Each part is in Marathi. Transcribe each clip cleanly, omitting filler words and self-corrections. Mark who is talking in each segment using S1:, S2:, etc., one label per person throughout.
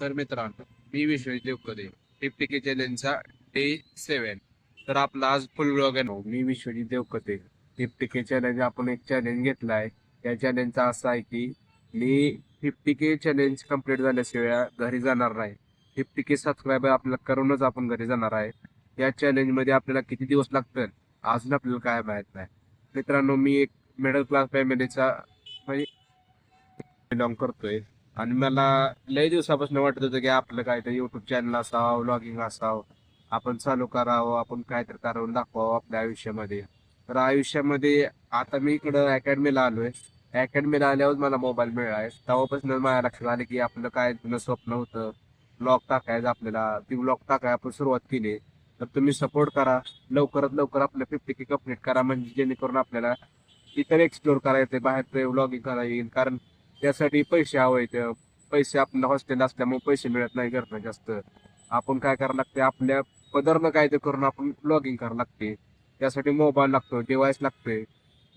S1: तर मित्रांनो, मी विश्वजित देवकरे 50K चॅलेंजचा डे 7. तर आपला आज फुल ब्लॉग आहे. मी विश्वजित देवकरे 50K चॅलेंज आपण एक चॅलेंज घेतलाय. या चॅलेंजचा असा आहे की मी 50K चॅलेंज कम्प्लीट झाल्याशिवाय घरी जाणार नाही. 50K सबस्क्रायबर आपल्याला करूनच आपण घरी जाणार आहे. या चॅलेंज मध्ये आपल्याला किती दिवस लागतात अजून आपल्याला काय माहित नाही. मित्रांनो, मी एक मिडल क्लास फॅमिलीचा म्हणजे बिलॉंग करतोय. आणि मला लय दिवसापासून वाटत होतं की आपलं काहीतरी युट्यूब चॅनल असावं, व्लॉगिंग असावं, आपण चालू करावं, आपण काहीतरी करून दाखवावं आपल्या आयुष्यामध्ये. तर आयुष्यामध्ये आता मी इकडं अकॅडमीला आलोय. अकॅडमीला आल्यावर मला मोबाईल मिळालाय. तेव्हापासून माझ्या लक्षात आलं की आपलं काय जुनं स्वप्न होतं ब्लॉग टाकायचं, आपल्याला ती ब्लॉग टाकाय आपण सुरुवात केली. तर तुम्ही सपोर्ट करा, लवकरात लवकर आपलं 50K कंप्लीट करा, म्हणजे जेणेकरून आपल्याला इतर एक्सप्लोर करायचे, बाहेर व्लॉगिंग करायला येईल. कारण त्यासाठी पैसे हवे. पैसे आपल्याला हॉस्टेल असल्यामुळे पैसे मिळत नाही घरनं जास्त. आपण काय करावं लागते, आपल्या पदरनं काय ते करून आपण ब्लॉगिंग करावं लागते. त्यासाठी मोबाईल लागतो, डिव्हाइस लागतोय.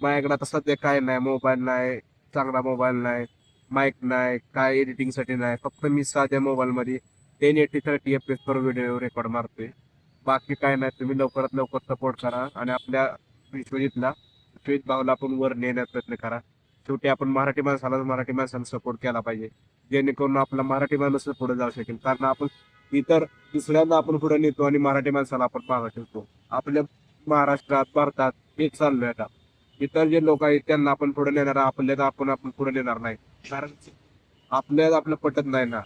S1: माझ्याकडे आता सध्या काय नाही, मोबाईल नाही, चांगला मोबाईल नाही, माईक नाही, काय एडिटिंगसाठी नाही. फक्त मी साध्या मोबाईलमध्ये 1080 30 FPS पर व्हिडिओ रेकॉर्ड मारतोय. बाकी काय नाही. तुम्ही लवकरात लवकर सपोर्ट करा आणि आपल्या विश्वजितला भाऊला आपण वर नेण्याचा प्रयत्न करा. शेवटी आपण मराठी माणसाला सपोर्ट केला पाहिजे, जेणेकरून आपला मराठी माणूस पुढे जाऊ शकेल. कारण आपण इतर दुसऱ्यांना आपण पुढे नेतो आणि मराठी माणसाला आपण मागे ठेवतो. आपल्या महाराष्ट्रात, भारतात हेच चाललंय आता. इतर जे लोक आहेत त्यांना आपण पुढे नेणार, आपण आपण पुढे नेणार नाही. कारण आपल्याला आपलं पटत नाही ना.